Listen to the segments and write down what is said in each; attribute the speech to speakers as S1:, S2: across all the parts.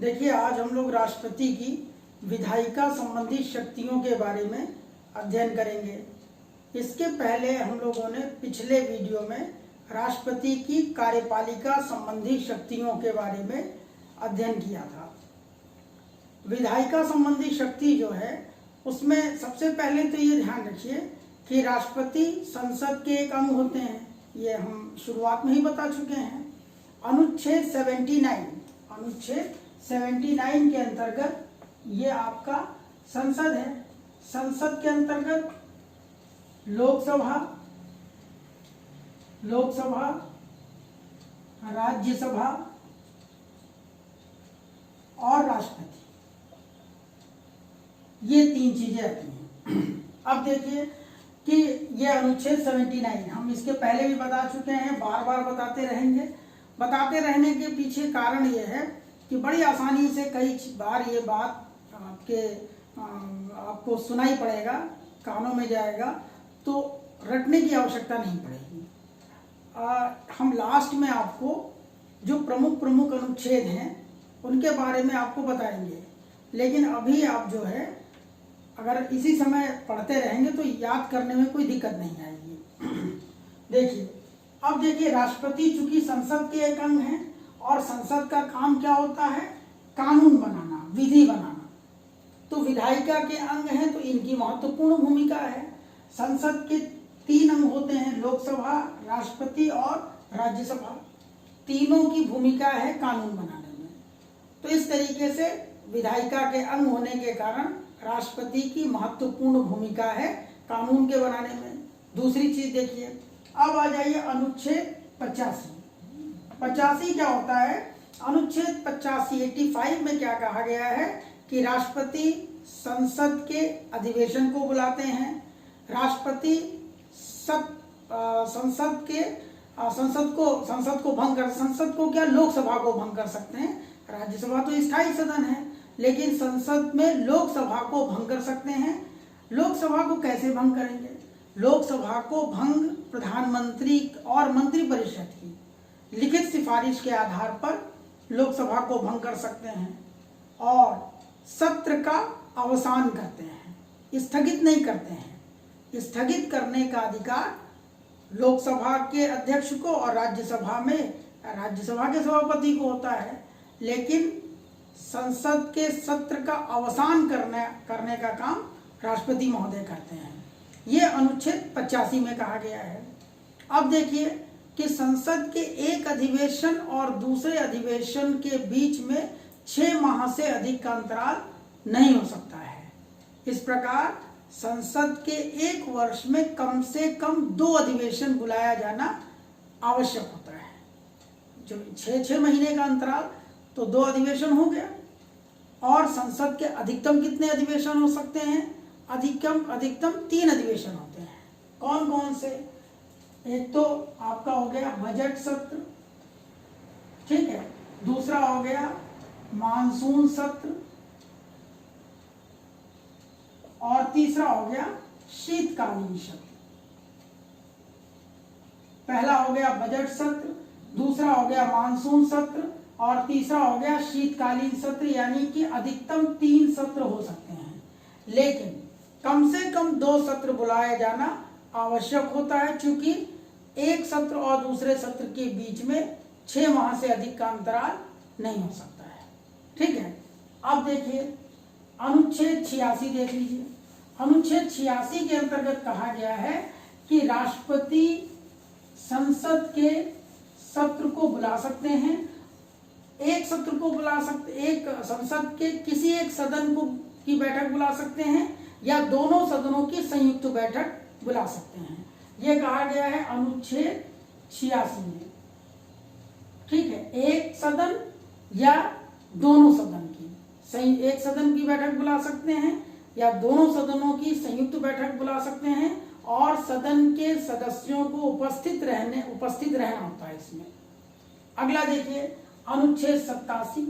S1: देखिए, आज हम लोग राष्ट्रपति की विधायिका संबंधी शक्तियों के बारे में अध्ययन करेंगे। इसके पहले हम लोगों ने पिछले वीडियो में राष्ट्रपति की कार्यपालिका संबंधी शक्तियों के बारे में अध्ययन किया था। विधायिका संबंधी शक्ति जो है उसमें सबसे पहले तो ये ध्यान रखिए कि राष्ट्रपति संसद के एक अंग होते हैं। ये हम शुरुआत में ही बता चुके हैं। अनुच्छेद 79 के अंतर्गत ये आपका संसद है। संसद के अंतर्गत लोकसभा, राज्यसभा और राष्ट्रपति, ये तीन चीजें आती हैं। अब देखिए कि ये अनुच्छेद 79 हम इसके पहले भी बता चुके हैं, बार बार बताते रहेंगे। बताते रहने के पीछे कारण ये है कि बड़ी आसानी से कई बार ये बात आपको सुनाई पड़ेगा, कानों में जाएगा, तो रटने की आवश्यकता नहीं पड़ेगी। हम लास्ट में आपको जो प्रमुख अनुच्छेद हैं उनके बारे में आपको बताएंगे, लेकिन अभी आप जो है अगर इसी समय पढ़ते रहेंगे तो याद करने में कोई दिक्कत नहीं आएगी। देखिए, अब देखिए, राष्ट्रपति चूंकि संसद के एक अंग है और संसद का काम क्या होता है? कानून बनाना, विधि बनाना। तो विधायिका के अंग हैं तो इनकी महत्वपूर्ण भूमिका है। संसद के तीन अंग होते हैं, लोकसभा, राष्ट्रपति और राज्यसभा। तीनों की भूमिका है कानून बनाने में। तो इस तरीके से विधायिका के अंग होने के कारण राष्ट्रपति की महत्वपूर्ण भूमिका है कानून के बनाने में। दूसरी चीज देखिए, अब आ जाइए अनुच्छेद 85 क्या होता है? अनुच्छेद 85 में क्या कहा गया है कि राष्ट्रपति संसद के अधिवेशन को बुलाते हैं। राष्ट्रपति संसद को क्या, लोकसभा को भंग कर सकते हैं। राज्यसभा तो स्थायी सदन है, लेकिन संसद में लोकसभा को भंग कर सकते हैं। लोकसभा को कैसे भंग करेंगे? लोकसभा को भंग प्रधानमंत्री और मंत्रिपरिषद की लिखित सिफारिश के आधार पर लोकसभा को भंग कर सकते हैं और सत्र का अवसान करते हैं, स्थगित नहीं करते हैं। स्थगित करने का अधिकार लोकसभा के अध्यक्ष को और राज्यसभा के सभापति को होता है, लेकिन संसद के सत्र का अवसान करने का काम राष्ट्रपति महोदय करते हैं। ये अनुच्छेद 85 में कहा गया है। अब देखिए कि संसद के एक अधिवेशन और दूसरे अधिवेशन के बीच में 6 माह से अधिक का अंतराल नहीं हो सकता है। इस प्रकार संसद के एक वर्ष में कम से कम 2 अधिवेशन बुलाया जाना आवश्यक होता है। जो 6 महीने का अंतराल, तो 2 अधिवेशन हो गया। और संसद के अधिकतम कितने अधिवेशन हो सकते हैं? अधिकतम 3 अधिवेशन होते हैं। कौन कौन से? एक तो आपका हो गया बजट सत्र, ठीक है। दूसरा हो गया मानसून सत्र और तीसरा हो गया शीतकालीन सत्र। पहला हो गया बजट सत्र, दूसरा हो गया मानसून सत्र और तीसरा हो गया शीतकालीन सत्र, यानी कि अधिकतम 3 सत्र हो सकते हैं, लेकिन कम से कम 2 सत्र बुलाया जाना आवश्यक होता है, क्योंकि एक सत्र और दूसरे सत्र के बीच में 6 माह से अधिक का अंतराल नहीं हो सकता है, ठीक है। अब देखिए अनुच्छेद 86 देख लीजिए। अनुच्छेद 86 के अंतर्गत कहा गया है कि राष्ट्रपति संसद के सत्र को बुला सकते हैं। एक सत्र को बुला सकते, एक संसद के किसी एक सदन की बैठक बुला सकते हैं या दोनों सदनों की संयुक्त बैठक बुला सकते हैं। यह कहा गया है अनुच्छेद 86 में, ठीक है। एक सदन या दोनों सदन की एक सदन की बैठक बुला सकते हैं या दोनों सदनों की संयुक्त बैठक बुला सकते हैं और सदन के सदस्यों को उपस्थित रहना होता है इसमें। अगला देखिए अनुच्छेद 87।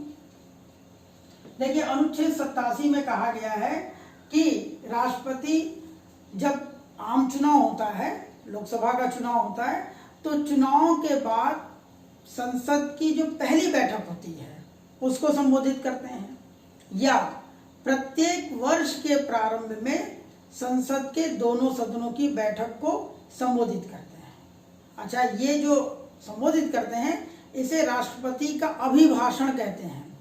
S1: देखिए अनुच्छेद 87 में कहा गया है कि राष्ट्रपति जब आम चुनाव होता है, लोकसभा का चुनाव होता है, तो चुनाव के बाद संसद की जो पहली बैठक होती है उसको संबोधित करते हैं, या प्रत्येक वर्ष के प्रारंभ में संसद के दोनों सदनों की बैठक को संबोधित करते हैं। अच्छा, ये जो संबोधित करते हैं इसे राष्ट्रपति का अभिभाषण कहते हैं।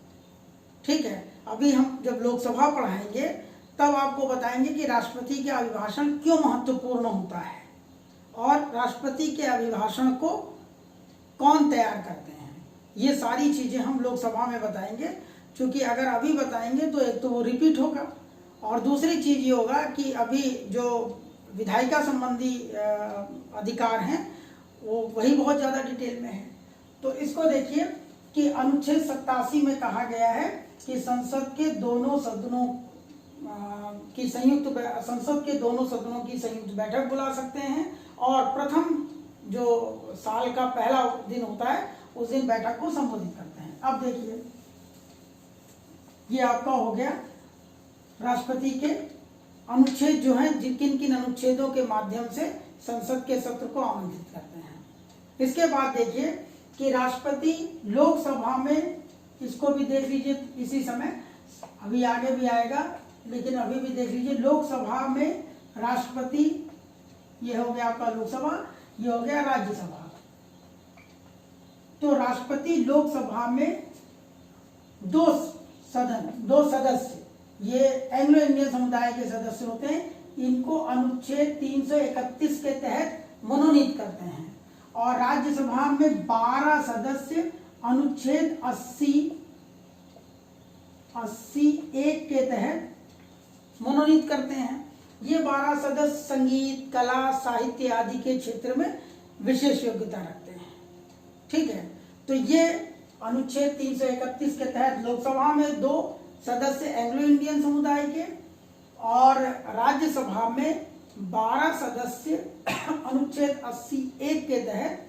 S1: ठीक है, अभी हम जब लोकसभा पढ़ाएंगे तब आपको बताएंगे कि राष्ट्रपति के अभिभाषण क्यों महत्वपूर्ण होता है और राष्ट्रपति के अभिभाषण को कौन तैयार करते हैं। ये सारी चीज़ें हम लोकसभा में बताएंगे, क्योंकि अगर अभी बताएंगे तो एक तो वो रिपीट होगा और दूसरी चीज़ ये होगा कि अभी जो विधायिका संबंधी अधिकार हैं वो वही बहुत ज़्यादा डिटेल में है। तो इसको देखिए कि अनुच्छेद 87 में कहा गया है कि संसद के दोनों सदनों की संयुक्त बैठक बुला सकते हैं और प्रथम जो साल का पहला दिन होता है उस दिन बैठक को संबोधित करते हैं। अब देखिए, ये आपका हो गया राष्ट्रपति के अनुच्छेद जो हैं, किन किन अनुच्छेदों के माध्यम से संसद के सत्र को आमंत्रित करते हैं। इसके बाद देखिए कि राष्ट्रपति लोकसभा में, इसको भी देख लीजिए इसी समय, अभी आगे भी आएगा लेकिन अभी भी देख लीजिए, लोकसभा में राष्ट्रपति, ये हो गया आपका लोकसभा, ये हो गया राज्यसभा। तो राष्ट्रपति लोकसभा में दो सदस्य, ये एंग्लो इंडियन समुदाय के सदस्य होते हैं, इनको अनुच्छेद 331 के तहत मनोनीत करते हैं और राज्यसभा में 12 सदस्य अनुच्छेद 80(1) के तहत मनोनीत करते हैं। ये 12 सदस्य संगीत, कला, साहित्य आदि के क्षेत्र में विशेष योग्यता रखते हैं। ठीक है, तो ये अनुच्छेद 331 के तहत लोकसभा में 2 सदस्य एंग्लो इंडियन समुदाय के और राज्यसभा में 12 सदस्य अनुच्छेद 80(1) के तहत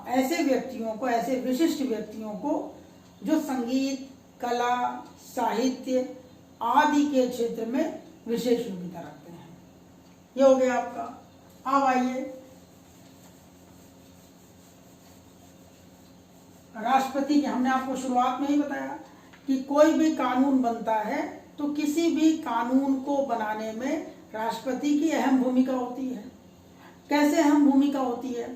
S1: ऐसे व्यक्तियों को, ऐसे विशिष्ट व्यक्तियों को जो संगीत, कला, साहित्य आदि के क्षेत्र में विशेष योग्यता रखते हैं। ये हो गया आपका। अब आइए राष्ट्रपति के, हमने आपको शुरुआत में ही बताया कि कोई भी कानून बनता है तो किसी भी कानून को बनाने में राष्ट्रपति की अहम भूमिका होती है। कैसे अहम भूमिका होती है?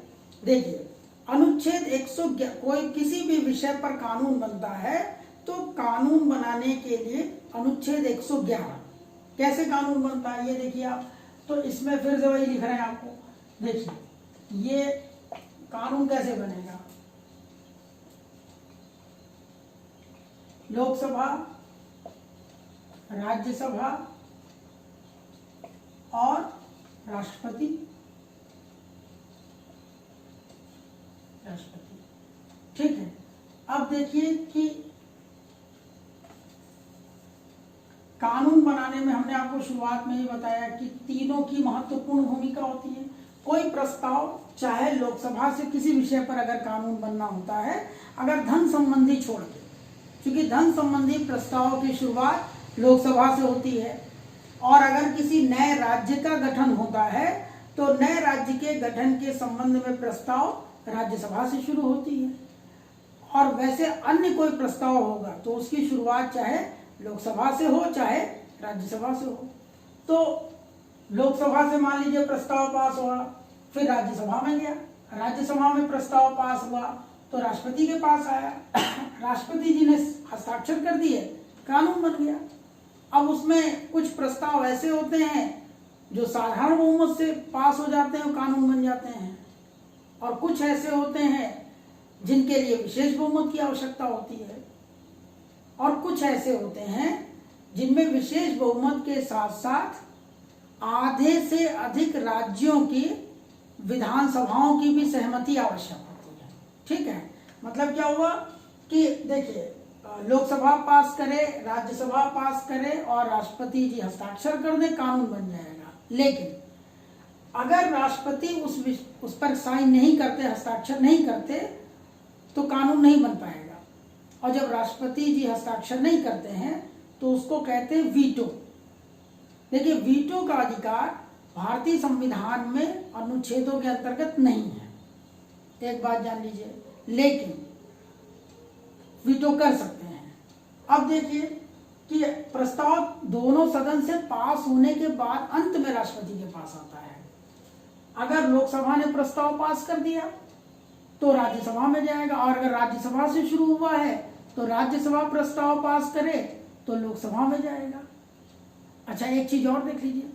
S1: देखिए, अनुच्छेद 111, कोई किसी भी विषय पर कानून बनता है तो कानून बनाने के लिए अनुच्छेद 111, कैसे कानून बनता है ये देखिए आप। तो इसमें फिर से वही लिख रहे हैं आपको, देखिए ये कानून कैसे बनेगा। लोकसभा, राज्यसभा और राष्ट्रपति। ठीक है, अब देखिए कि कानून बनाने में हमने आपको शुरुआत में ही बताया कि तीनों की महत्वपूर्ण भूमिका होती है। कोई प्रस्ताव, चाहे लोकसभा से किसी विषय पर अगर कानून बनना होता है, अगर धन संबंधी छोड़ के, क्योंकि धन संबंधी प्रस्ताव की शुरुआत लोकसभा से होती है, और अगर किसी नए राज्य का गठन होता है तो नए राज्य के गठन के संबंध में प्रस्ताव राज्यसभा से शुरू होती है, और वैसे अन्य कोई प्रस्ताव होगा तो उसकी शुरुआत चाहे लोकसभा से हो चाहे राज्यसभा से हो। तो लोकसभा से मान लीजिए प्रस्ताव पास हुआ, फिर राज्यसभा में गया, राज्यसभा में प्रस्ताव पास हुआ तो राष्ट्रपति के पास आया, राष्ट्रपति जी ने हस्ताक्षर कर दिए, कानून बन गया। अब उसमें कुछ प्रस्ताव ऐसे होते हैं जो साधारण बहुमत से पास हो जाते हैं और कानून बन जाते हैं, और कुछ ऐसे होते हैं जिनके लिए विशेष बहुमत की आवश्यकता होती है, और कुछ ऐसे होते हैं जिनमें विशेष बहुमत के साथ साथ आधे से अधिक राज्यों की विधानसभाओं की भी सहमति आवश्यक होती है। ठीक है, मतलब क्या हुआ कि देखिए, लोकसभा पास करे, राज्यसभा पास करे और राष्ट्रपति जी हस्ताक्षर कर दे, कानून बन जाएगा। लेकिन अगर राष्ट्रपति उस पर साइन नहीं करते, हस्ताक्षर नहीं करते, तो कानून नहीं बन पाएगा। और जब राष्ट्रपति जी हस्ताक्षर नहीं करते हैं तो उसको कहते हैं वीटो। देखिए, वीटो का अधिकार भारतीय संविधान में अनुच्छेदों के अंतर्गत नहीं है, एक बात जान लीजिए, लेकिन वीटो कर सकते हैं। अब देखिए कि प्रस्ताव दोनों सदन से पास होने के बाद अंत में राष्ट्रपति के पास आता है। अगर लोकसभा ने प्रस्ताव पास कर दिया तो राज्यसभा में जाएगा, और अगर राज्यसभा से शुरू हुआ है तो राज्यसभा प्रस्ताव पास करे तो लोकसभा में जाएगा। अच्छा, एक चीज और देख लीजिए,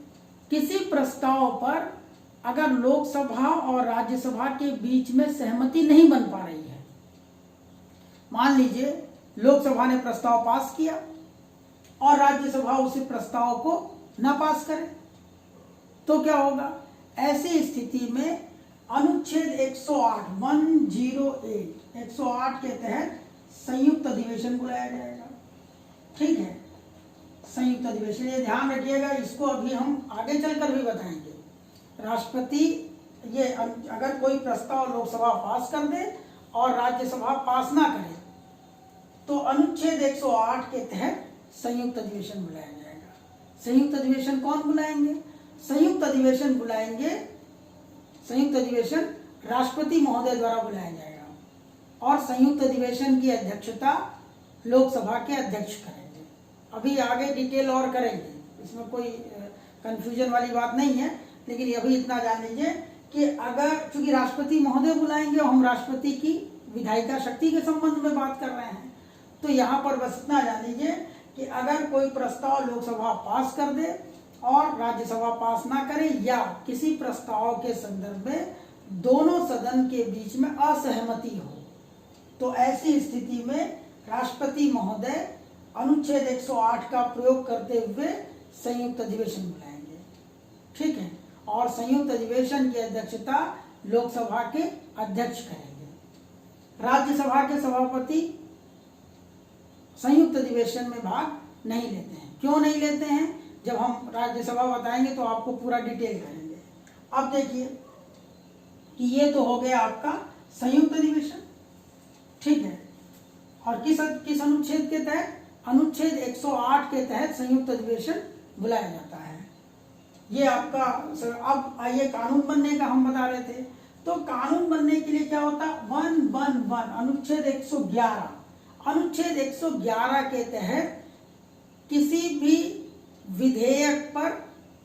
S1: किसी प्रस्ताव पर अगर लोकसभा और राज्यसभा के बीच में सहमति नहीं बन पा रही है, मान लीजिए लोकसभा ने प्रस्ताव पास किया और राज्यसभा उस प्रस्ताव को न पास करे, तो क्या होगा? ऐसी स्थिति में अनुच्छेद 108 के तहत संयुक्त अधिवेशन बुलाया जाएगा। ठीक है, संयुक्त अधिवेशन, ये ध्यान रखिएगा, इसको अभी हम आगे चलकर भी बताएंगे। राष्ट्रपति ये अगर कोई प्रस्ताव लोकसभा पास कर दे और राज्यसभा पास ना करे तो अनुच्छेद 108 के तहत संयुक्त अधिवेशन बुलाया जाएगा। संयुक्त अधिवेशन कौन बुलाएंगे? संयुक्त अधिवेशन राष्ट्रपति महोदय द्वारा बुलाया जाएगा, और संयुक्त अधिवेशन की अध्यक्षता लोकसभा के अध्यक्ष करेंगे। अभी आगे डिटेल और करेंगे, इसमें कोई कंफ्यूजन वाली बात नहीं है, लेकिन अभी इतना जान लीजिए कि अगर चूंकि राष्ट्रपति महोदय बुलाएंगे और हम राष्ट्रपति की विधायिका शक्ति के संबंध में बात कर रहे हैं, तो यहाँ पर बस इतना जान लीजिए कि अगर कोई प्रस्ताव लोकसभा पास कर दे और राज्यसभा पास ना करे, या किसी प्रस्ताव के संदर्भ में दोनों सदन के बीच में असहमति हो, तो ऐसी स्थिति में राष्ट्रपति महोदय अनुच्छेद 108 का प्रयोग करते हुए संयुक्त अधिवेशन बुलाएंगे। ठीक है, और संयुक्त अधिवेशन की अध्यक्षता लोकसभा के अध्यक्ष करेंगे। राज्यसभा के सभापति संयुक्त अधिवेशन में भाग नहीं लेते हैं। क्यों नहीं लेते हैं? जब हम राज्यसभा बताएंगे तो आपको पूरा डिटेल करेंगे। अब देखिए कि ये तो हो गया आपका संयुक्त अधिवेशन। ठीक है, और किस अनुच्छेद के तहत? अनुच्छेद 108 के तहत संयुक्त अधिवेशन बुलाया जाता है। ये आपका, अब आइए कानून बनने का हम बता रहे थे, तो कानून बनने के लिए क्या होता? 111 अनुच्छेद 111 के तहत किसी भी विधेयक पर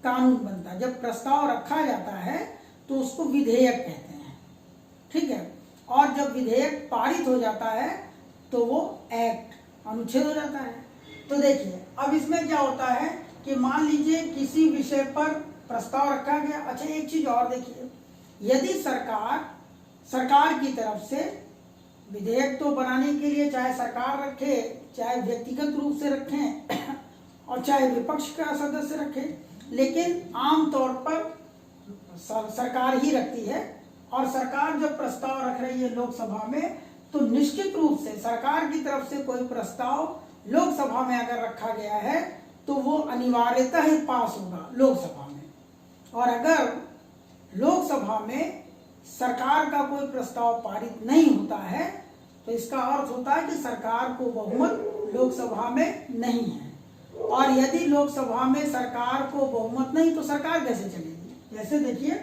S1: कानून बनता है। जब प्रस्ताव रखा जाता है तो उसको विधेयक कहते हैं। ठीक है, और जब विधेयक पारित हो जाता है तो वो एक्ट, अनुच्छेद हो जाता है। तो देखिए अब इसमें क्या होता है कि मान लीजिए किसी विषय पर प्रस्ताव रखा गया। अच्छा, एक चीज और देखिए, यदि सरकार की तरफ से विधेयक तो बनाने के लिए चाहे सरकार रखे, चाहे व्यक्तिगत रूप से रखें और चाहे विपक्ष का सदस्य रखे, लेकिन आमतौर पर सरकार ही रखती है। और सरकार जब प्रस्ताव रख रही है लोकसभा में, तो निश्चित रूप से सरकार की तरफ से कोई प्रस्ताव लोकसभा में अगर रखा गया है तो वो अनिवार्यतः ही पास होगा लोकसभा में। और अगर लोकसभा में सरकार का कोई प्रस्ताव पारित नहीं होता है तो इसका अर्थ होता है कि सरकार को बहुमत लोकसभा में नहीं है। और यदि लोकसभा में सरकार को बहुमत नहीं तो सरकार कैसे चलेगी? जैसे देखिए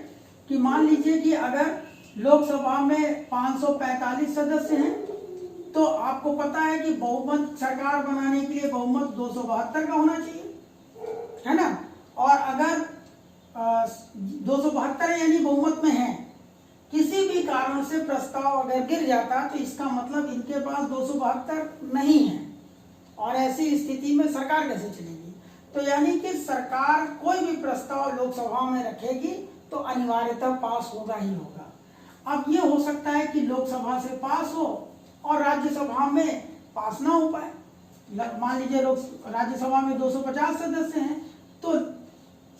S1: कि मान लीजिए कि अगर लोकसभा में 545 सदस्य हैं, तो आपको पता है कि बहुमत सरकार बनाने के लिए बहुमत 272 का होना चाहिए, है ना। और अगर 272 यानी बहुमत में है, किसी भी कारण से प्रस्ताव अगर गिर जाता तो इसका मतलब इनके पास 272 नहीं है, और ऐसी स्थिति में सरकार कैसे चलेगी? तो यानी कि सरकार कोई भी प्रस्ताव लोकसभा में रखेगी तो अनिवार्यतः पास होगा ही होगा। अब ये हो सकता है कि लोकसभा से पास हो और राज्यसभा में पास ना हो पाए। मान लीजिए राज्यसभा में 250 सदस्य हैं, तो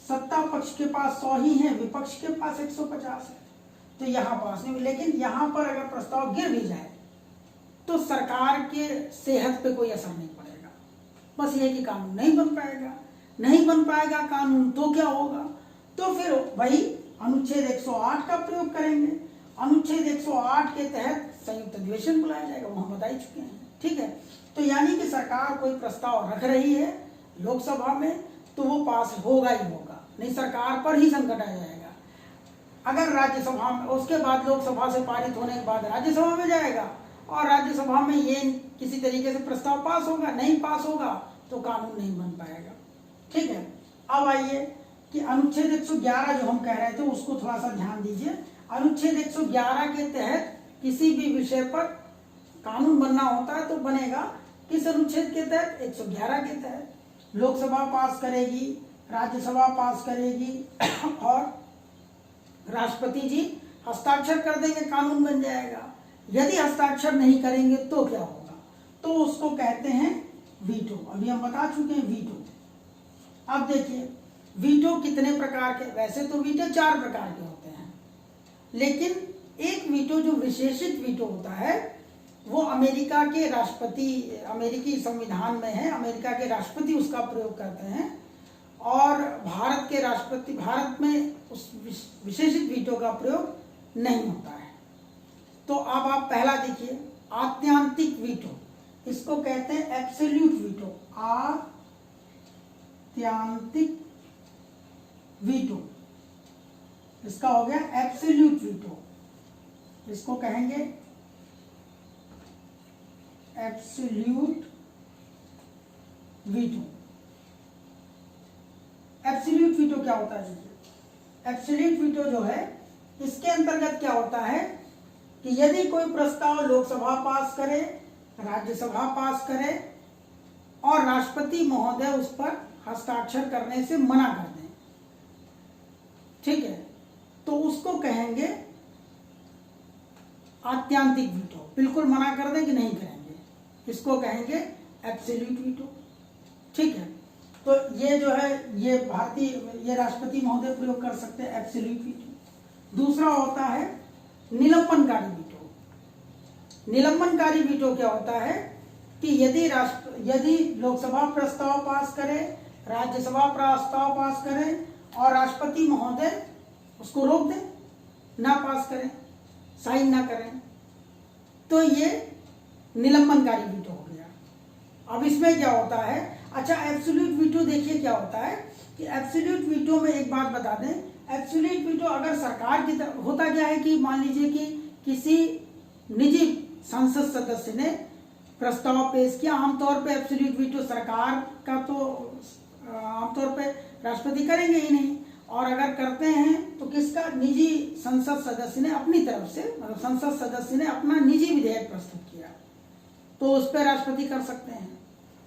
S1: सत्ता पक्ष के पास 100 ही हैं, विपक्ष के पास 150 है, तो यहाँ पास नहीं। लेकिन यहाँ पर अगर प्रस्ताव गिर भी जाए तो सरकार के सेहत पे कोई असर नहीं पड़ेगा। बस ये कि कानून नहीं बन पाएगा कानून, तो क्या होगा? तो फिर वही अनुच्छेद 108 का प्रयोग करेंगे। अनुच्छेद 108 के तहत संयुक्त अधिवेशन बुलाया जाएगा, वो हम बता ही चुके हैं। ठीक है, तो यानी कि सरकार कोई प्रस्ताव रख रही है लोकसभा में तो वो पास होगा ही होगा, नहीं सरकार पर ही संकट आ जाएगा। अगर राज्यसभा में, उसके बाद लोकसभा से पारित होने के बाद राज्यसभा में जाएगा, और राज्यसभा में ये किसी तरीके से प्रस्ताव पास होगा, नहीं पास होगा तो कानून नहीं बन पाएगा। ठीक है, अब आइए कि अनुच्छेद 111 जो हम कह रहे थे उसको थोड़ा सा ध्यान दीजिए। अनुच्छेद 111 के तहत किसी भी विषय पर कानून बनना होता है तो बनेगा किस अनुच्छेद के तहत? 111 के तहत। लोकसभा पास करेगी, राज्यसभा पास करेगी और राष्ट्रपति जी हस्ताक्षर कर देंगे, कानून बन जाएगा। यदि हस्ताक्षर नहीं करेंगे तो क्या होगा? तो उसको कहते हैं वीटो। अभी हम बता चुके हैं वीटो। अब देखिए वीटो कितने प्रकार के, वैसे तो वीटो 4 प्रकार के होते हैं, लेकिन एक वीटो जो विशेषित वीटो होता है वो अमेरिका के राष्ट्रपति, अमेरिकी संविधान में है, अमेरिका के राष्ट्रपति उसका प्रयोग करते हैं और भारत के राष्ट्रपति, भारत में उस विशेषित वीटो का प्रयोग नहीं होता है। तो अब आप पहला देखिए आत्यांतिक वीटो, इसको कहते हैं एब्सोल्यूट वीटो। आत्यांतिक वीटो, इसका हो गया एब्सोल्यूट वीटो, इसको कहेंगे एब्सोल्यूट वीटो। एब्सोल्यूट वीटो क्या होता है? एब्सोल्यूट वीटो जो है इसके अंतर्गत क्या होता है कि यदि कोई प्रस्ताव लोकसभा पास करे, राज्यसभा पास करे और राष्ट्रपति महोदय उस पर हस्ताक्षर करने से मना कर दें, ठीक है, तो उसको कहेंगे आत्यांतिक वीटो। बिल्कुल मना कर दें कि नहीं करेंगे, इसको कहेंगे एब्सोल्यूट वीटो। ठीक है, तो ये जो है ये ये राष्ट्रपति महोदय प्रयोग कर सकते हैं एब्सोल्यूट वीटो। दूसरा होता है निलंबनकारी वीटो। निलंबनकारी वीटो क्या होता है कि यदि लोकसभा प्रस्ताव पास करे, राज्यसभा प्रस्ताव पास करे और राष्ट्रपति महोदय उसको रोक दें, ना पास करें, साइन ना करें, तो ये निलंबनकारी वीटो हो गया। अब इसमें क्या होता है, अच्छा एब्सोल्यूट वीटो देखिए क्या होता है कि एब्सोल्यूट वीटो में एक बात बता दें, एब्सोल्यूट वीटो अगर सरकार की तरफ होता क्या है कि मान लीजिए कि किसी निजी संसद सदस्य ने प्रस्ताव पेश किया, आमतौर पे एब्सोल्यूट वीटो सरकार का तो आमतौर पे राष्ट्रपति करेंगे ही नहीं, और अगर करते हैं तो किसका? निजी संसद सदस्य ने अपनी तरफ से, मतलब संसद सदस्य ने अपना निजी विधेयक प्रस्तुत किया तो उस पर राष्ट्रपति कर सकते हैं।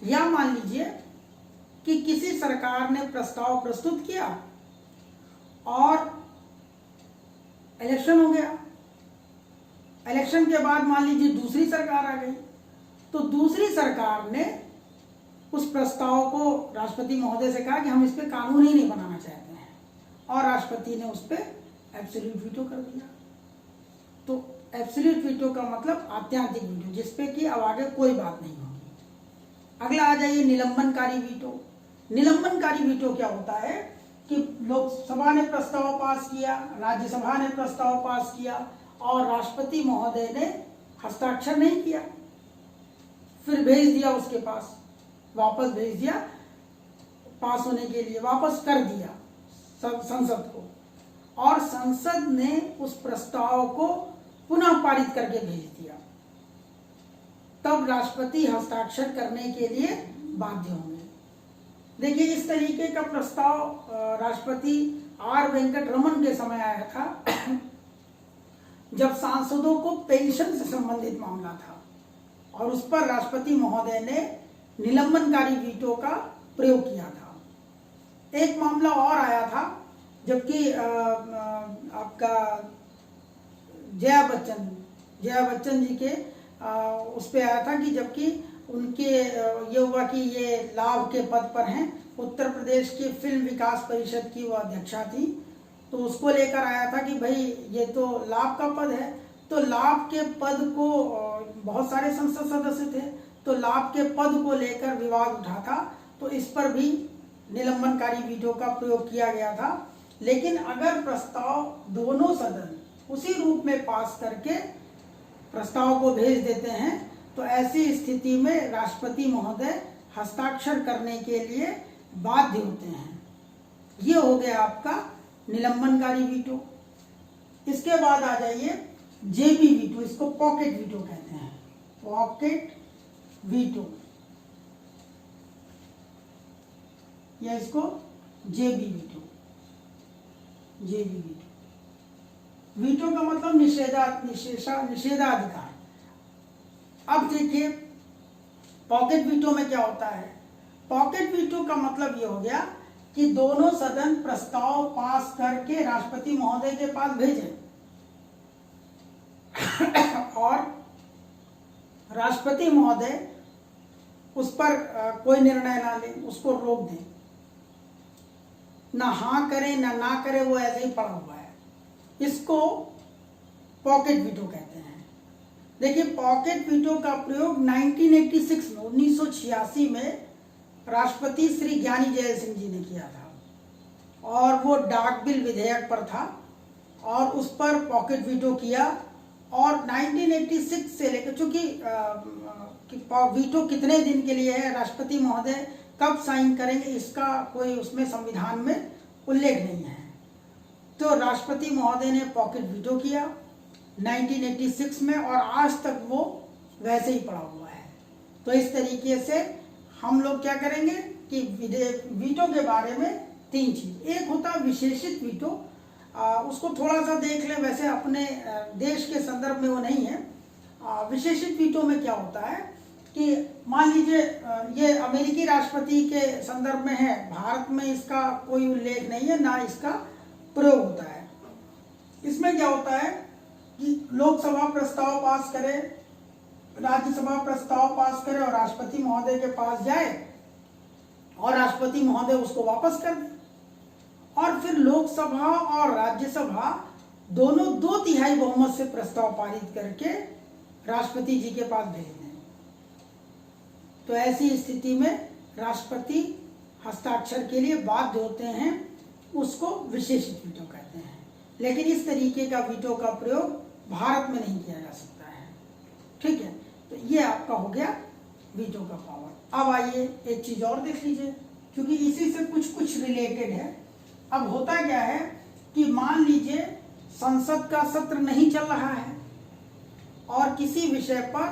S1: या मान लीजिए कि किसी सरकार ने प्रस्ताव प्रस्तुत किया और इलेक्शन हो गया, इलेक्शन के बाद मान लीजिए दूसरी सरकार आ गई, तो दूसरी सरकार ने उस प्रस्ताव को राष्ट्रपति महोदय से कहा कि हम इस पे कानून ही नहीं बनाना चाहते हैं, और राष्ट्रपति ने उस पर एब्सोल्यूट वीटो कर दिया। तो एब्सोल्यूट वीटो का मतलब आत्यांतिक वीटो, जिसपे कि अब आगे कोई बात नहीं होगी। अगला आ जाइए निलंबनकारी वीटो। निलंबनकारी वीटो क्या होता है कि लोकसभा ने प्रस्ताव पास किया, राज्यसभा ने प्रस्ताव पास किया और राष्ट्रपति महोदय ने हस्ताक्षर नहीं किया, फिर भेज दिया उसके पास, वापस भेज दिया, पास होने के लिए वापस कर दिया संसद को, और संसद ने उस प्रस्ताव को पुनः पारित करके भेज दिया, तब राष्ट्रपति हस्ताक्षर करने के लिए बाध्य होंगे। देखिए इस तरीके का प्रस्ताव राष्ट्रपति आर वेंकट रमन के समय आया था जब सांसदों को पेंशन से संबंधित मामला था, और उस पर राष्ट्रपति महोदय ने निलंबनकारी वीटो का प्रयोग किया था। एक मामला और आया था जबकि आपका जया बच्चन जी के उस पे आया था कि जबकि उनके ये हुआ कि ये लाभ के पद पर हैं, उत्तर प्रदेश के फिल्म विकास परिषद की वो अध्यक्षा थी, तो उसको लेकर आया था कि भाई ये तो लाभ का पद है, तो लाभ के पद को बहुत सारे संसद सदस्य थे, तो लाभ के पद को लेकर विवाद उठा था, तो इस पर भी निलंबनकारी वीटो का प्रयोग किया गया था। लेकिन अगर प्रस्ताव दोनों सदन उसी रूप में पास करके प्रस्ताव को भेज देते हैं तो ऐसी स्थिति में राष्ट्रपति महोदय हस्ताक्षर करने के लिए बाध्य होते हैं। ये हो गया आपका निलंबनकारी वीटो। इसके बाद आ जाइए जेबी वीटो, इसको पॉकेट वीटो कहते हैं, पॉकेट वीटो, या इसको जेबी वीटो, जेबी वीटो। वीटो का मतलब निषेधाधिकार। अब देखिए पॉकेट वीटो में क्या होता है। पॉकेट वीटो का मतलब ये हो गया कि दोनों सदन प्रस्ताव पास करके राष्ट्रपति महोदय के पास भेजें और राष्ट्रपति महोदय उस पर कोई निर्णय ना लें, उसको रोक दें, ना हाँ करें ना करें, वो ऐसे ही पड़ा हुआ है। इसको पॉकेट वीटो कहते हैं। देखिए पॉकेट वीटो का प्रयोग 1986 में 1986 में राष्ट्रपति श्री ज्ञानी जैल सिंह जी ने किया था और वो डाक बिल विधेयक पर था और उस पर पॉकेट वीटो किया। और 1986 से लेकर, चूंकि वीटो कितने दिन के लिए है, राष्ट्रपति महोदय कब साइन करेंगे, इसका कोई उसमें संविधान में उल्लेख नहीं है। तो राष्ट्रपति महोदय ने पॉकेट वीटो किया 1986 में और आज तक वो वैसे ही पड़ा हुआ है। तो इस तरीके से हम लोग क्या करेंगे कि वीटो के बारे में तीन चीज। एक होता है विशेषित वीटो, उसको थोड़ा सा देख लें, वैसे अपने देश के संदर्भ में वो नहीं है। विशेषित वीटो में क्या होता है कि मान लीजिए ये अमेरिकी राष्ट्रपति के संदर्भ में है, भारत में इसका कोई उल्लेख नहीं है, ना इसका प्रयोग होता है। इसमें क्या होता है कि लोकसभा प्रस्ताव पास करे, राज्यसभा प्रस्ताव पास करे और राष्ट्रपति महोदय के पास जाए और राष्ट्रपति महोदय उसको वापस कर दे और फिर लोकसभा और राज्यसभा दोनों 2/3 बहुमत से प्रस्ताव पारित करके राष्ट्रपति जी के पास भेज दें। तो ऐसी स्थिति में राष्ट्रपति हस्ताक्षर के लिए बाध्य होते हैं, उसको विशेषित वीटो कहते हैं। लेकिन इस तरीके का वीटो का प्रयोग भारत में नहीं किया जा सकता है। ठीक है, तो ये आपका हो गया वीटो का पावर। अब आइए एक चीज और देख लीजिए, क्योंकि इसी से कुछ रिलेटेड है। अब होता क्या है कि मान लीजिए संसद का सत्र नहीं चल रहा है और किसी विषय पर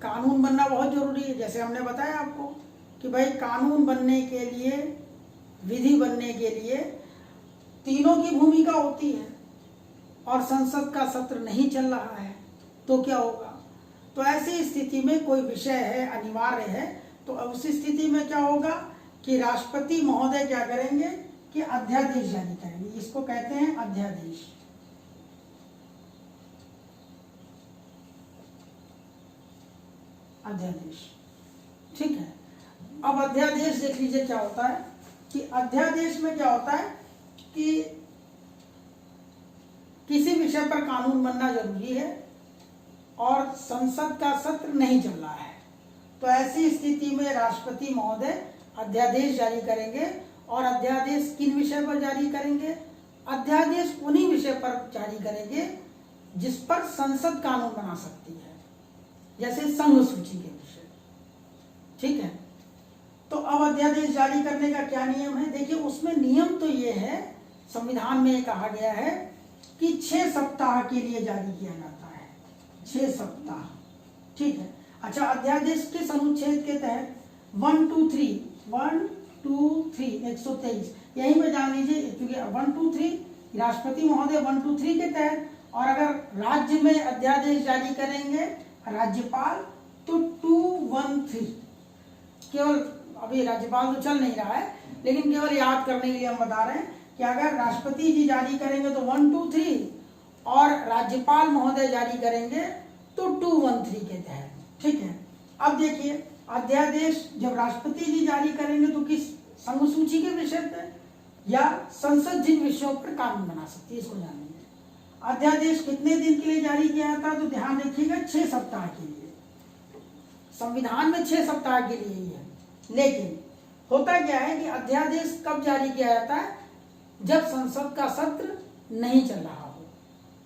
S1: कानून बनना बहुत जरूरी है। जैसे हमने बताया आपको कि भाई कानून बनने के लिए, विधि बनने के लिए तीनों की भूमिका होती है और संसद का सत्र नहीं चल रहा है तो क्या होगा। तो ऐसी स्थिति में कोई विषय है, अनिवार्य है, तो उस स्थिति में क्या होगा कि राष्ट्रपति महोदय क्या करेंगे कि अध्यादेश जारी करेंगे। इसको कहते हैं अध्यादेश। अध्यादेश, ठीक है। अब अध्यादेश देख लीजिए क्या होता है कि अध्यादेश में क्या होता है कि किसी विषय पर कानून बनना जरूरी है और संसद का सत्र नहीं चल रहा है, तो ऐसी स्थिति में राष्ट्रपति महोदय अध्यादेश जारी करेंगे। और अध्यादेश किन विषय पर जारी करेंगे? अध्यादेश उन्हीं विषय पर जारी करेंगे जिस पर संसद कानून बना सकती है, जैसे संघ सूची के विषय। ठीक है, तो अब अध्यादेश जारी करने का क्या नियम है? देखिए उसमें नियम तो ये है, संविधान में कहा गया है कि 6 सप्ताह के लिए जारी किया जाता है। 6 सप्ताह, ठीक है। अच्छा, अध्यादेश किस अनुच्छेद के तहत? 1, 2, 3 123 यही में जान लीजिए, क्योंकि 1, 2, 3 राष्ट्रपति महोदय 1, 2, 3 के तहत, और अगर राज्य में अध्यादेश जारी करेंगे राज्यपाल तो 2, 1, 3। केवल अभी राज्यपाल तो चल नहीं रहा है, लेकिन केवल याद करने के लिए हम बता रहे हैं कि अगर राष्ट्रपति जी जारी करेंगे तो 1, 2, 3 और राज्यपाल महोदय जारी करेंगे तो 2, 1, 3 के तहत। ठीक है, अब देखिए अध्यादेश जब राष्ट्रपति जी जारी करेंगे तो किस संघ सूची के विषय पे या संसद जिन विषयों पर कानून बना सकती है, इसको जानेंगे। अध्यादेश कितने दिन के लिए जारी किया जाता है? तो ध्यान रखिएगा 6 सप्ताह के लिए। संविधान में 6 सप्ताह के लिए ही है, लेकिन होता क्या है कि अध्यादेश कब जारी किया जाता है? जब संसद का सत्र नहीं चल रहा हो।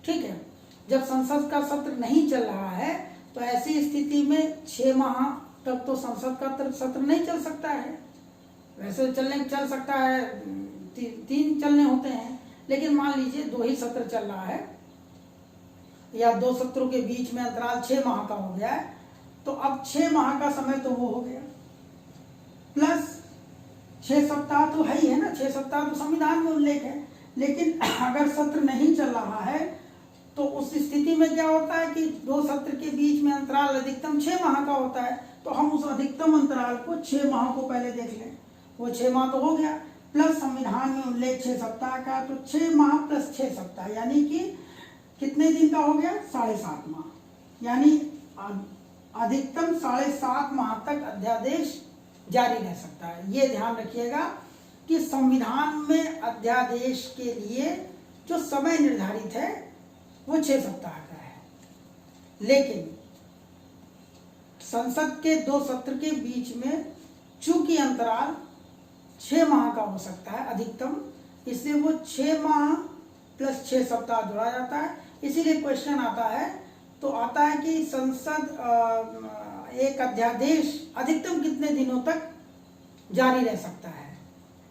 S1: ठीक है, जब संसद का सत्र नहीं चल रहा है तो ऐसी स्थिति में 6 माह तब तो संसद का सत्र नहीं चल सकता है। वैसे चल सकता है, 3 चलने होते हैं, लेकिन मान लीजिए 2 ही सत्र चल रहा है या 2 सत्रों के बीच में अंतराल 6 माह का हो गया है, तो अब 6 माह का समय तो वो हो गया, प्लस 6 सप्ताह तो है ही है ना, 6 सप्ताह तो संविधान में उल्लेख है। लेकिन अगर सत्र नहीं चल रहा है तो उस स्थिति में क्या होता है कि 2 सत्र के बीच में अंतराल अधिकतम 6 माह का होता है। तो हम उस अधिकतम अंतराल को 6 माह को पहले देख लें, वो 6 माह तो हो गया, प्लस संविधान में उल्लेख 6 सप्ताह का, तो 6 माह प्लस 6 सप्ताह यानी कि कितने दिन का हो गया, 7.5 माह, यानी अधिकतम 7.5 माह तक अध्यादेश जारी रह सकता है। ये ध्यान रखिएगा कि संविधान में अध्यादेश के लिए जो समय निर्धारित है वो 6 सप्ताह का है, लेकिन संसद के 2 सत्र के बीच में चूंकि अंतराल 6 माह का हो सकता है अधिकतम, इसलिए वो 6 माह प्लस 6 सप्ताह जोड़ा जाता है। इसीलिए क्वेश्चन आता है, तो आता है कि संसद एक अध्यादेश अधिकतम कितने दिनों तक जारी रह सकता है,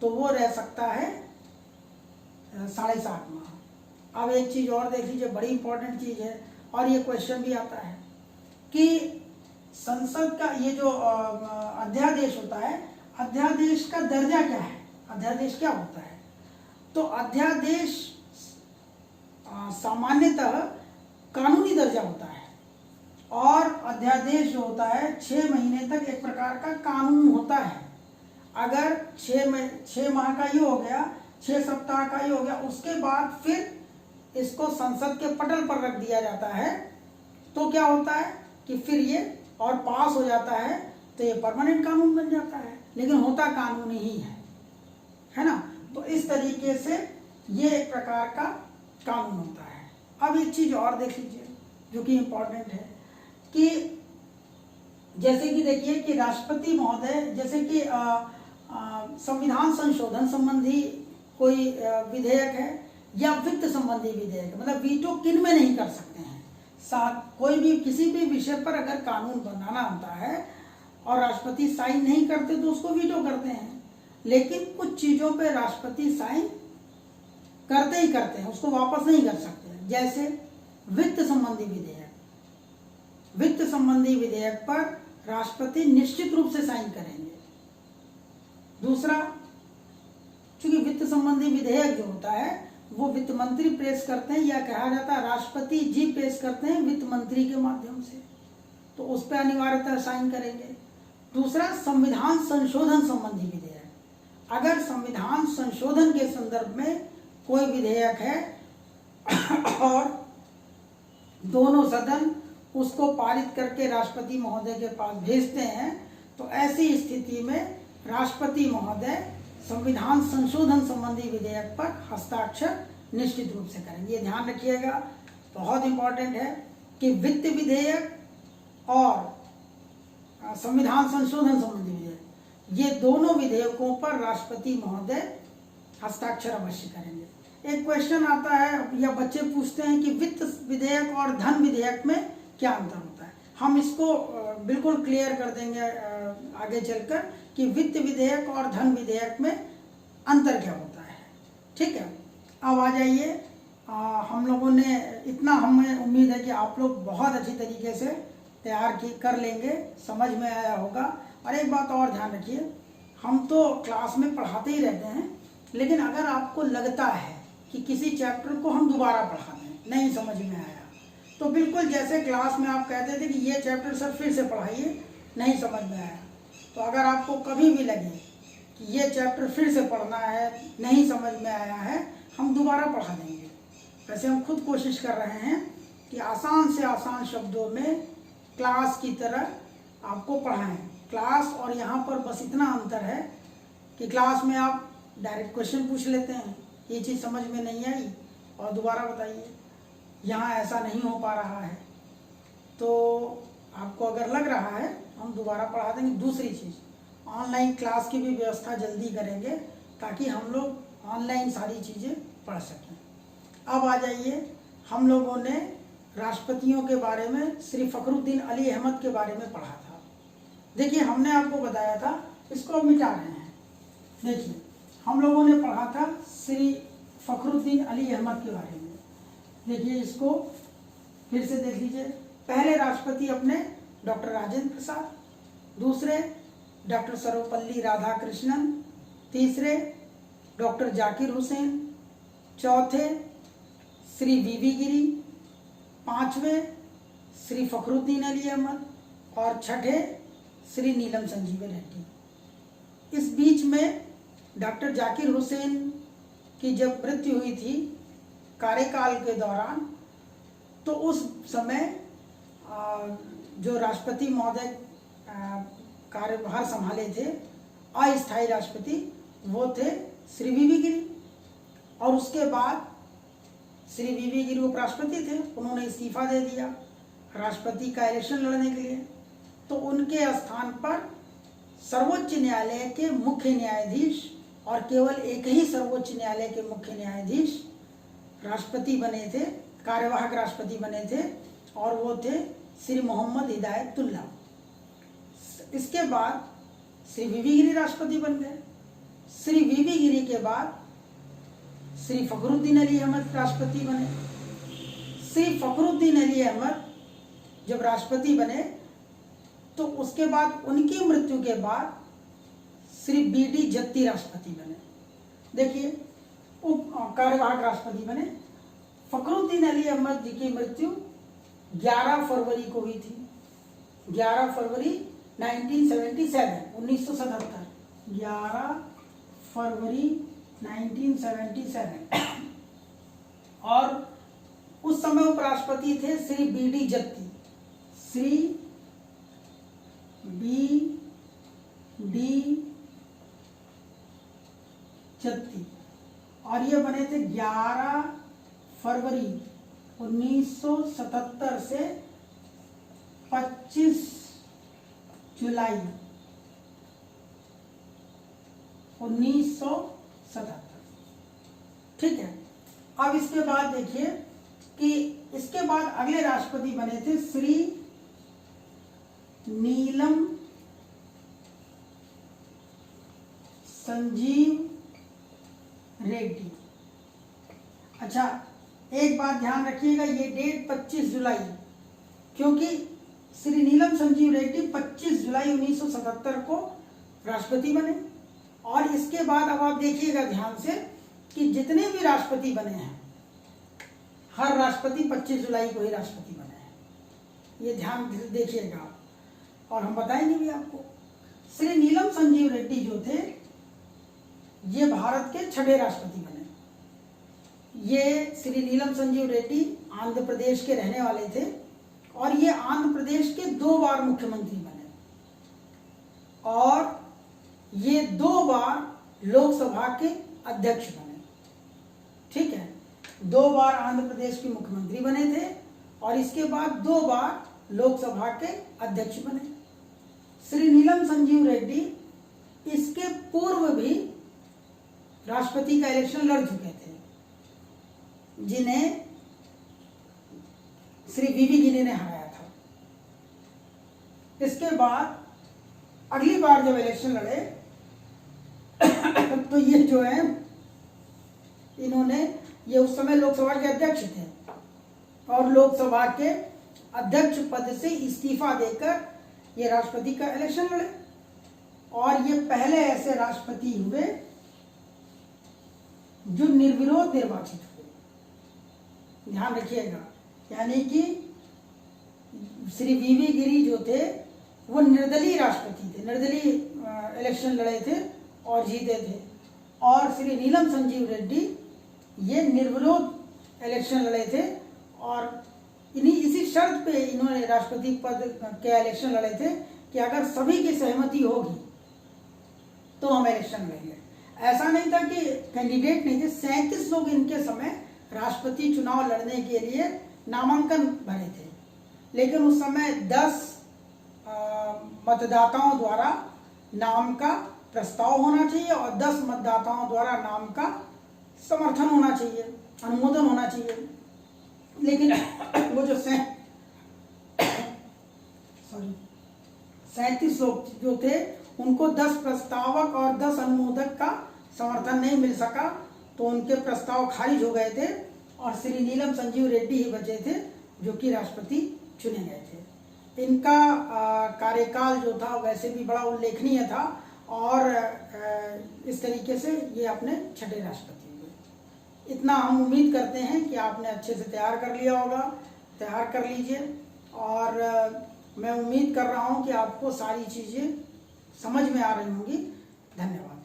S1: तो वो रह सकता है 7.5 माह। अब एक चीज और देख लीजिए, बड़ी इंपॉर्टेंट चीज है, और ये क्वेश्चन भी आता है कि संसद का ये जो अध्यादेश होता है, अध्यादेश का दर्जा क्या है, अध्यादेश क्या होता है। तो अध्यादेश सामान्यतः कानूनी दर्जा होता है, और अध्यादेश जो होता है 6 महीने तक एक प्रकार का कानून होता है। अगर 6 माह का ये हो गया, 6 सप्ताह का ये हो गया, उसके बाद फिर इसको संसद के पटल पर रख दिया जाता है, तो क्या होता है कि फिर ये और पास हो जाता है, तो ये परमानेंट कानून बन जाता है, लेकिन होता कानून ही है ना। तो इस तरीके से ये एक प्रकार का कानून होता है। अब एक चीज और देख लीजिए जो कि इम्पोर्टेंट है, कि जैसे कि देखिए कि राष्ट्रपति महोदय, जैसे कि संविधान संशोधन संबंधी कोई विधेयक है या वित्त संबंधी विधेयक, मतलब वीटो किन में नहीं कर सकते हैं। कोई भी किसी भी विषय पर अगर कानून बनाना होता है और राष्ट्रपति साइन नहीं करते तो उसको वीटो करते हैं, लेकिन कुछ चीजों पे राष्ट्रपति साइन करते ही करते हैं, उसको वापस नहीं कर सकते। जैसे वित्त संबंधी विधेयक, वित्त संबंधी विधेयक पर राष्ट्रपति निश्चित रूप से साइन करेंगे। दूसरा, चूंकि वित्त संबंधी विधेयक जो होता है वो वित्त मंत्री पेश करते हैं, या कहा जाता है राष्ट्रपति जी पेश करते हैं वित्त मंत्री के माध्यम से, तो उस पर अनिवार्यतः साइन करेंगे। दूसरा, संविधान संशोधन संबंधी विधेयक, अगर संविधान संशोधन के संदर्भ में कोई विधेयक है और दोनों सदन उसको पारित करके राष्ट्रपति महोदय के पास भेजते हैं, तो ऐसी स्थिति में राष्ट्रपति महोदय संविधान संशोधन संबंधी विधेयक पर हस्ताक्षर निश्चित रूप से करेंगे। ये ध्यान रखिएगा, बहुत इंपॉर्टेंट है कि वित्त विधेयक और संविधान संशोधन संबंधी विधेयक, ये दोनों विधेयकों पर राष्ट्रपति महोदय हस्ताक्षर अवश्य करेंगे। एक क्वेश्चन आता है या बच्चे पूछते हैं कि वित्त विधेयक और धन विधेयक में क्या अंतर होता है। हम इसको बिल्कुल क्लियर कर देंगे आगे चलकर कि वित्त विधेयक और धन विधेयक में अंतर क्या होता है। ठीक है, अब आ जाइए, हम लोगों ने इतना, हमें उम्मीद है कि आप लोग बहुत अच्छी तरीके से तैयार कर लेंगे, समझ में आया होगा। और एक बात और ध्यान रखिए, हम तो क्लास में पढ़ाते ही रहते हैं, लेकिन अगर आपको लगता है कि किसी चैप्टर को हम दोबारा पढ़ा दें, नहीं समझ में आया, तो बिल्कुल जैसे क्लास में आप कहते थे कि ये चैप्टर सर फिर से पढ़ाइए, नहीं समझ में आया, तो अगर आपको कभी भी लगे कि ये चैप्टर फिर से पढ़ना है, नहीं समझ में आया है, हम दोबारा पढ़ा देंगे। वैसे हम खुद कोशिश कर रहे हैं कि आसान से आसान शब्दों में क्लास की तरह आपको पढ़ाएं। क्लास और यहाँ पर बस इतना अंतर है कि क्लास में आप डायरेक्ट क्वेश्चन पूछ लेते हैं, ये चीज़ समझ में नहीं आई और दोबारा बताइए। यहाँ ऐसा नहीं हो पा रहा है, तो आपको अगर लग रहा है हम दोबारा पढ़ा देंगे। दूसरी चीज़, ऑनलाइन क्लास की भी व्यवस्था जल्दी करेंगे ताकि हम लोग ऑनलाइन सारी चीज़ें पढ़ सकें। अब आ जाइए, हम लोगों ने राष्ट्रपतियों के बारे में श्री फखरुद्दीन अली अहमद के बारे में पढ़ा था। देखिए, हमने आपको बताया था, इसको अब मिटा रहे हैं। देखिए, हम लोगों ने पढ़ा था श्री फखरुद्दीन अली अहमद के बारे में। देखिए, इसको फिर से देख लीजिए। पहले राष्ट्रपति अपने डॉक्टर राजेंद्र प्रसाद, दूसरे डॉक्टर सर्वपल्ली राधाकृष्णन, तीसरे डॉक्टर जाकिर हुसैन, चौथे श्री वीवी गिरी, पांचवें श्री फखरुद्दीन अली अहमद और छठे श्री नीलम संजीव रेड्डी। इस बीच में डॉक्टर जाकिर हुसैन की जब मृत्यु हुई थी कार्यकाल के दौरान, तो उस समय जो राष्ट्रपति महोदय कार्यभार संभाले थे, अस्थायी राष्ट्रपति, वो थे श्री वीवी गिरी। और उसके बाद श्री वीवी गिरी उपराष्ट्रपति थे, उन्होंने इस्तीफा दे दिया राष्ट्रपति का इलेक्शन लड़ने के लिए। तो उनके स्थान पर सर्वोच्च न्यायालय के मुख्य न्यायाधीश, और केवल एक ही सर्वोच्च न्यायालय के मुख्य न्यायाधीश राष्ट्रपति बने थे, कार्यवाहक राष्ट्रपति बने थे, और वो थे श्री मोहम्मद हिदायतुल्लाह। इसके बाद श्री वीवी गिरी राष्ट्रपति बन गए। श्री वीवी गिरी के बाद श्री फखरुद्दीन अली अहमद राष्ट्रपति बने। श्री फखरुद्दीन अली अहमद जब राष्ट्रपति बने, तो उसके बाद उनकी मृत्यु के बाद श्री बीडी जत्ती राष्ट्रपति बने। देखिए, उप कार्यवाहक राष्ट्रपति बने। फखरुद्दीन अली अहमद जी की मृत्यु 11 फरवरी को हुई थी, 11 फरवरी 1977, 1977, 11 फरवरी 1977। और उस समय उपराष्ट्रपति थे Shri BD Jatti, Shri B D Jatti, और ये बने थे 11 फरवरी 1977 से 25 जुलाई 1977। ठीक है। अब इसके बाद देखिए कि इसके बाद अगले राष्ट्रपति बने थे श्री नीलम संजीव रेड्डी। अच्छा, एक बात ध्यान रखिएगा, ये डेट 25 जुलाई, क्योंकि श्री नीलम संजीव रेड्डी 25 जुलाई 1977 को राष्ट्रपति बने। और इसके बाद अब आप देखिएगा ध्यान से कि जितने भी राष्ट्रपति बने हैं, हर राष्ट्रपति 25 जुलाई को ही राष्ट्रपति बने हैं। ये ध्यान देखिएगा, और हम बताएंगे भी आपको। श्री नीलम संजीव रेड्डी जो थे, ये भारत के 6ठे राष्ट्रपति बने। ये श्री नीलम संजीव रेड्डी आंध्र प्रदेश के रहने वाले थे, और ये आंध्र प्रदेश के 2 बार मुख्यमंत्री बने, और ये 2 बार लोकसभा के अध्यक्ष बने। ठीक है, 2 बार आंध्र प्रदेश के मुख्यमंत्री बने थे, और इसके बाद 2 बार लोकसभा के अध्यक्ष बने। श्री नीलम संजीव रेड्डी इसके पूर्व भी राष्ट्रपति का इलेक्शन लड़ चुके थे, जिन्हें श्री वीवी गिरी ने हराया था। इसके बाद अगली बार जब इलेक्शन लड़े तो ये जो है, इन्होंने, ये उस समय लोकसभा के अध्यक्ष थे, और लोकसभा के अध्यक्ष पद से इस्तीफा देकर ये राष्ट्रपति का इलेक्शन लड़े, और ये पहले ऐसे राष्ट्रपति हुए जो निर्विरोध निर्वाचित हुए। ध्यान रखिएगा, यानी कि श्री वीवी गिरी जो थे वो निर्दलीय राष्ट्रपति थे, निर्दलीय इलेक्शन लड़े थे और जीते थे, और श्री नीलम संजीव रेड्डी ये निर्विरोध इलेक्शन लड़े थे, और इसी शर्त पे इन्होंने राष्ट्रपति पद के इलेक्शन लड़े थे कि अगर सभी की सहमति होगी तो हम इलेक्शन लड़ेंगे। ऐसा नहीं था कि कैंडिडेट नहीं थे, 37 लोग इनके समय राष्ट्रपति चुनाव लड़ने के लिए नामांकन भरे थे, लेकिन उस समय 10 मतदाताओं द्वारा नाम का प्रस्ताव होना चाहिए, और 10 मतदाताओं द्वारा नाम का समर्थन होना चाहिए, अनुमोदन होना चाहिए। लेकिन वो जो 37 लोग जो थे, उनको 10 प्रस्तावक और 10 अनुमोदक का समर्थन नहीं मिल सका, तो उनके प्रस्ताव खारिज हो गए थे, और श्री नीलम संजीव रेड्डी ही बचे थे जो कि राष्ट्रपति चुने गए थे।
S2: इनका कार्यकाल जो था वैसे भी बड़ा उल्लेखनीय था और इस तरीके से ये अपने छठे राष्ट्रपति हुए। इतना हम उम्मीद करते हैं कि आपने अच्छे से तैयार कर लिया होगा, तैयार कर लीजिए। और मैं उम्मीद कर रहा हूँ कि आपको सारी चीज़ें समझ में आ रही होंगी। धन्यवाद।